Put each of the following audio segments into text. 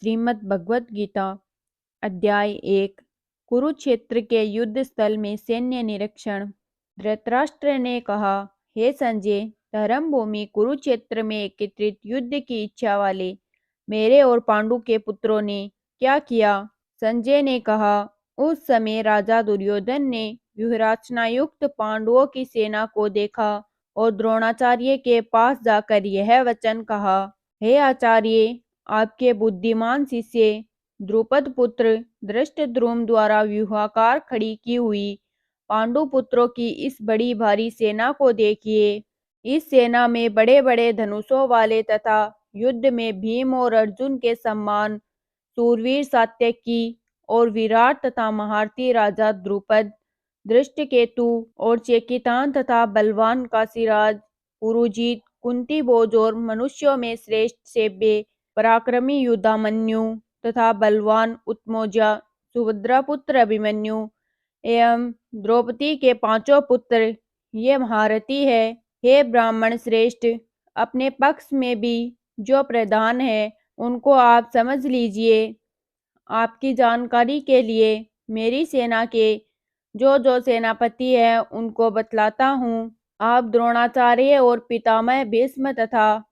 श्रीमद् भगवत गीता अध्याय 1 कुरुक्षेत्र के युद्ध स्थल में सैन्य निरीक्षण। धृतराष्ट्र ने कहा, हे संजय, धर्म भूमि कुरुक्षेत्र में एकत्रित युद्ध की इच्छा वाले मेरे और पांडु के पुत्रों ने क्या किया? संजय ने कहा, उस समय राजा दुर्योधन ने व्यूहरचनायुक्त पांडवों की सेना को देखा और द्रोणाचार्य के पास जाकर यह वचन कहा, हे आचार्य, आपके बुद्धिमान शिष्य द्रुपद पुत्र धृष्टद्युम्न द्वारा व्यूहाकार खड़ी की हुई पांडु पुत्रों की इस बड़ी भारी सेना को देखिए। इस सेना में बड़े बड़े धनुषों वाले तथा युद्ध में भीम और अर्जुन के समान सूरवीर सात्यकी और विराट तथा महारथी राजा द्रुपद, धृष्टकेतु और चेकितान तथा बलवान काशीराज, पुरुजीत, कुंती भोज और मनुष्यों में श्रेष्ठ सेव्य पराक्रमी युधामन्यु तथा बलवान उत्मौजा, सुभद्रा पुत्र अभिमन्यु एवं द्रौपदी के पांचों पुत्र ये महारथी है। हे ब्राह्मण श्रेष्ठ, अपने पक्ष में भी जो प्रधान है उनको आप समझ लीजिए। आपकी जानकारी के लिए मेरी सेना के जो सेनापति है उनको बतलाता हूँ। आप द्रोणाचार्य और पितामह भीष्म तथा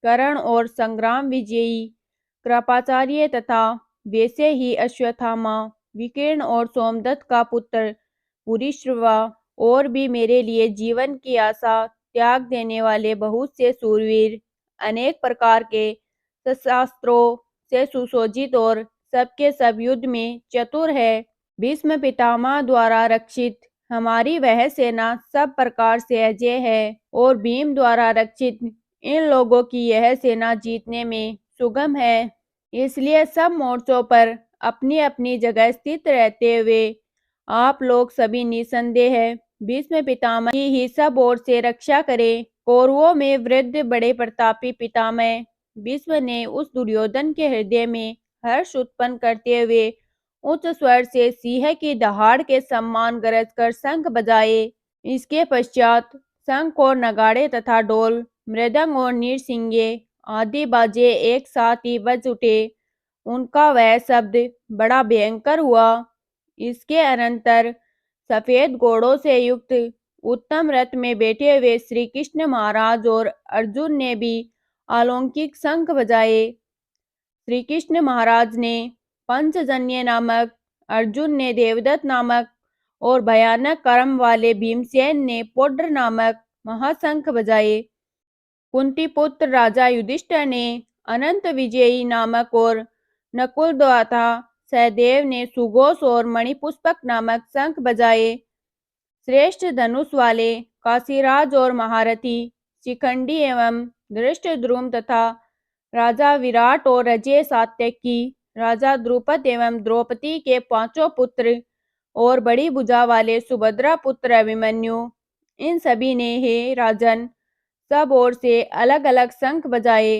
कर्ण और संग्राम विजयी कृपाचार्य तथा वैसे ही अश्वत्थामा, विकर्ण और सोमदत्त का पुत्र पुरीश्रवा और भी मेरे लिए जीवन की आशा त्याग देने वाले बहुत से सूरवीर, अनेक प्रकार के शस्त्रों से सुसज्जित और सबके सब युद्ध में चतुर है। भीष्म पितामह द्वारा रक्षित हमारी वह सेना सब प्रकार से अजय है और भीम द्वारा रक्षित इन लोगों की यह सेना जीतने में सुगम है। इसलिए सब मोर्चों पर अपनी अपनी जगह स्थित रहते हुए आप लोग सभी निसंदेह भीष्म पितामह की ही सब ओर से रक्षा करें। कौरवों में वृद्ध बड़े प्रतापी पितामह भीष्म ने उस दुर्योधन के हृदय में हर्ष उत्पन्न करते हुए उच्च स्वर से सिंह की दहाड़ के सम्मान गरज कर शंख बजाए। इसके पश्चात शंख और नगाड़े तथा ढोल, मृदंग और नीरसिंगे आदि बाजे एक साथ ही बज उठे। उनका वह शब्द बड़ा भयंकर हुआ। इसके अनंतर सफेद घोड़ों से युक्त उत्तम रथ में बैठे हुए श्री कृष्ण महाराज और अर्जुन ने भी अलौकिक शंख बजाए। श्री कृष्ण महाराज ने पंचजन्य नामक, अर्जुन ने देवदत्त नामक और भयानक कर्म वाले भीमसेन ने पौड्र नामक महाशंख बजाए। कुंती पुत्र राजा युधिष्ठिर ने अनंत विजयी नामक और नकुल तथा सहदेव ने सुघोष और मणिपुष्पक नामक शंख बजाए। श्रेष्ठ धनुष वाले काशीराज और महारथी शिखंडी एवं धृष्टद्युम्न तथा राजा विराट और अजय सात्यकी, राजा द्रुपद एवं द्रौपदी के पांचों पुत्र और बड़ी भुजा वाले सुभद्रा पुत्र अभिमन्यु, इन सभी ने हे राजन सब ओर से अलग अलग शंख बजाए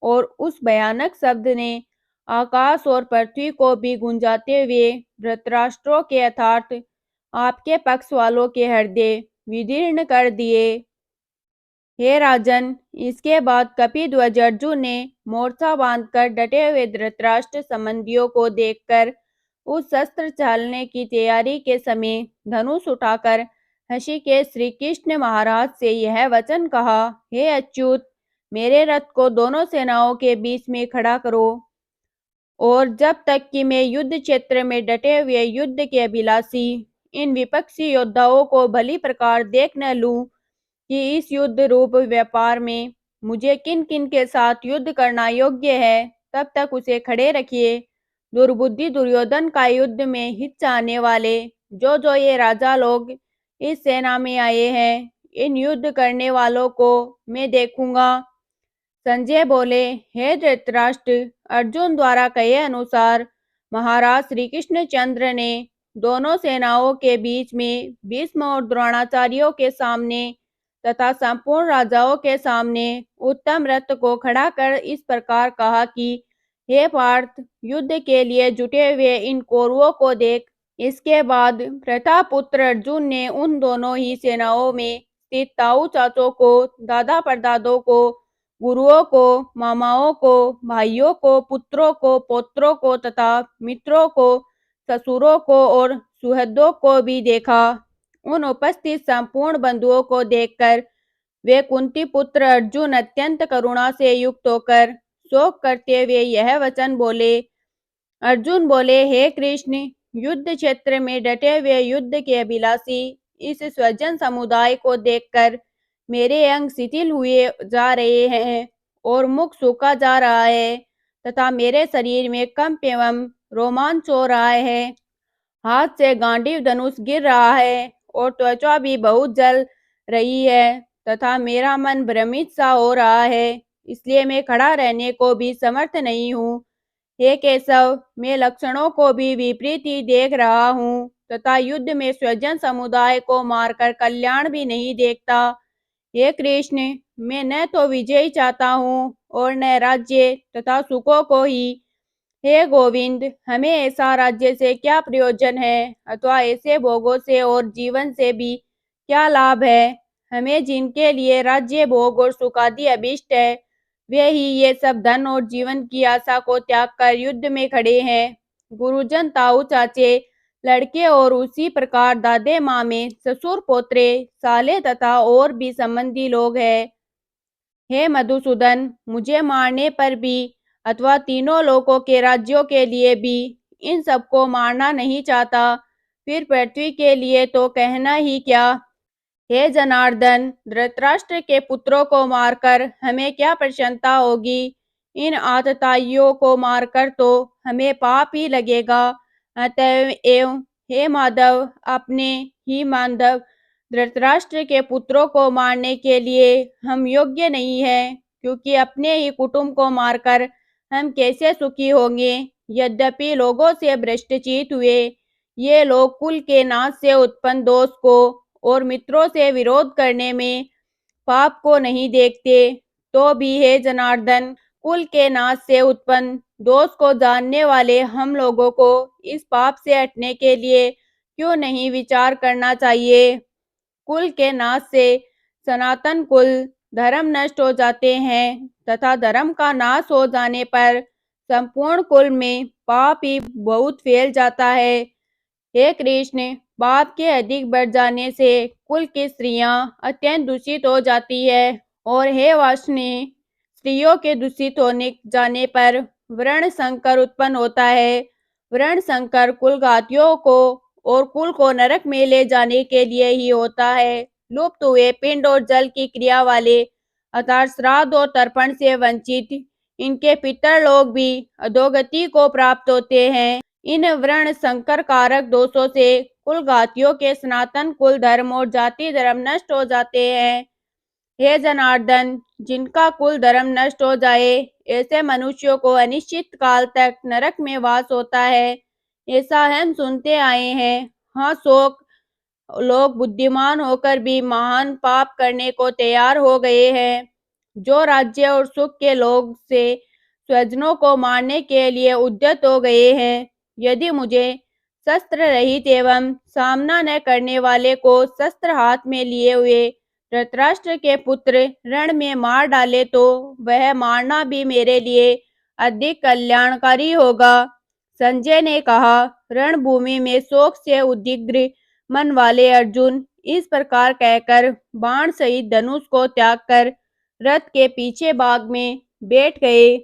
और उस भयानक शब्द ने आकाश और पृथ्वी को भी गुंजाते हुए धृतराष्ट्रों के अर्थात आपके पक्ष वालों के हृदय विदीर्ण कर दिए। हे राजन, इसके बाद कपिध्वज अर्जुन ने मोर्चा बांधकर डटे हुए धृतराष्ट्र संबंधियों को देखकर उस शस्त्र चलने की तैयारी के समय धनुष उठाकर ऋषिकेश श्री कृष्ण महाराज से यह वचन कहा, हे अच्युत, मेरे रथ को दोनों सेनाओं के बीच में खड़ा करो और जब तक कि मैं युद्ध क्षेत्र में डटे हुए युद्ध के अभिलाषी इन विपक्षी योद्धाओं को भली प्रकार देख न लूं कि इस युद्ध रूप व्यापार में मुझे किन किन के साथ युद्ध करना योग्य है, तब तक उसे खड़े रखिए। दुर्बुद्धि दुर्योधन का युद्ध में हित चाहने वाले जो ये राजा लोग इस सेना में आए हैं, इन युद्ध करने वालों को मैं देखूंगा। संजय बोले, हे धृतराष्ट्र, अर्जुन द्वारा कहे अनुसार महाराज श्री कृष्णचंद्र ने दोनों सेनाओं के बीच में भीष्म और द्रोणाचार्यों के सामने तथा संपूर्ण राजाओं के सामने उत्तम रथ को खड़ा कर इस प्रकार कहा कि हे पार्थ, युद्ध के लिए जुटे हुए इन कौरवों को देख। इसके बाद प्रतापुत्र अर्जुन ने उन दोनों ही सेनाओं में स्थित ताऊ चाचों को, दादा परदादों को गुरुओं को, मामाओं को, भाइयों को, पुत्रों को, पौत्रों को तथा मित्रों को, ससुरों को और सुहृदों को भी देखा। उन उपस्थित संपूर्ण बंधुओं को देखकर वे कुंती पुत्र अर्जुन अत्यंत करुणा से युक्त होकर शोक करते हुए यह वचन बोले। अर्जुन बोले, हे कृष्ण, युद्ध क्षेत्र में डटे हुए युद्ध के अभिलाषी इस स्वजन समुदाय को देखकर मेरे अंग शिथिल हुए जा रहे हैं और मुख सूखा जा रहा है तथा मेरे शरीर में कंप एवं रोमांच हो रहा है। हाथ से गांडीव धनुष गिर रहा है और त्वचा भी बहुत जल रही है तथा मेरा मन भ्रमित सा हो रहा है, इसलिए मैं खड़ा रहने को भी समर्थ नहीं हूँ। हे केशव, मैं लक्षणों को भी विपरीत ही देख रहा हूँ तथा युद्ध में स्वजन समुदाय को मारकर कल्याण भी नहीं देखता। हे कृष्ण, मैं न तो विजय चाहता हूँ और न राज्य तथा सुखों को ही। हे गोविंद, हमें ऐसा राज्य से क्या प्रयोजन है अथवा ऐसे भोगों से और जीवन से भी क्या लाभ है। हमें जिनके लिए राज्य, भोग और सुख आदि अभिष्ट है, वे ही ये सब धन और जीवन की आशा को त्याग कर युद्ध में खड़े हैं। गुरुजन, ताऊ चाचे, लड़के और उसी प्रकार दादे मामे, ससुर पोत्रे, साले तथा और भी संबंधी लोग हैं। हे मधुसूदन, मुझे मारने पर भी अथवा तीनों लोकों के राज्यों के लिए भी इन सबको मारना नहीं चाहता, फिर पृथ्वी के लिए तो कहना ही क्या। हे जनार्दन, धृतराष्ट्र के पुत्रों को मारकर हमें क्या प्रसन्नता होगी। इन आतताइयों को मारकर तो हमें पाप ही लगेगा। अतएव एवं हे माधव, अपने ही माधव, धृतराष्ट्र के पुत्रों को मारने के लिए हम योग्य नहीं हैं, क्योंकि अपने ही कुटुंब को मारकर हम कैसे सुखी होंगे। यद्यपि लोगों से भ्रष्टचित हुए ये लोग कुल के नाश से उत्पन्न दोष को और मित्रों से विरोध करने में पाप को नहीं देखते, तो भी हे जनार्दन, कुल के नाश से उत्पन्न दोष को जानने वाले हम लोगों को इस पाप से हटने के लिए क्यों नहीं विचार करना चाहिए। कुल के नाश से सनातन कुल धर्म नष्ट हो जाते हैं तथा धर्म का नाश हो जाने पर संपूर्ण कुल में पाप ही बहुत फैल जाता है। हे कृष्ण, पाप के अधिक बढ़ जाने से कुल की स्त्रियां अत्यंत दूषित हो जाती है और हे वासने, स्त्रियों के दूषित होने जाने पर वर्ण संकर उत्पन्न होता है। वर्ण संकर कुलघातियों को और कुल को नरक में ले जाने के लिए ही होता है। लुप्त हुए पिंड और जल की क्रिया वाले अर्थात श्राद्ध और तर्पण से वंचित इनके पितर लोग भी अधोगति को प्राप्त होते हैं। इन वर्ण संकर कारक दोषों से कुलघातियों के सनातन कुल धर्म और जाति धर्म नष्ट हो जाते हैं। हे जनार्दन, जिनका कुल धर्म नष्ट हो जाए ऐसे मनुष्यों को अनिश्चित काल तक नरक में वास होता है, ऐसा हम सुनते आए हैं। हाँ, शोक लोग बुद्धिमान होकर भी महान पाप करने को तैयार हो गए हैं। जो राज्य और सुख के लोग से स्वजनों को मारने के लिए उद्यत हो गए हैं, यदि मुझे शस्त्र रहित एवं सामना न करने वाले को शस्त्र हाथ में लिए हुए धृतराष्ट्र के पुत्र रण में मार डाले तो वह मारना भी मेरे लिए अधिक कल्याणकारी होगा। संजय ने कहा। रणभूमि में शोक से उद्विग्न मन वाले अर्जुन इस प्रकार कहकर बाण सहित धनुष को त्याग कर रथ के पीछे भाग में बैठ गए।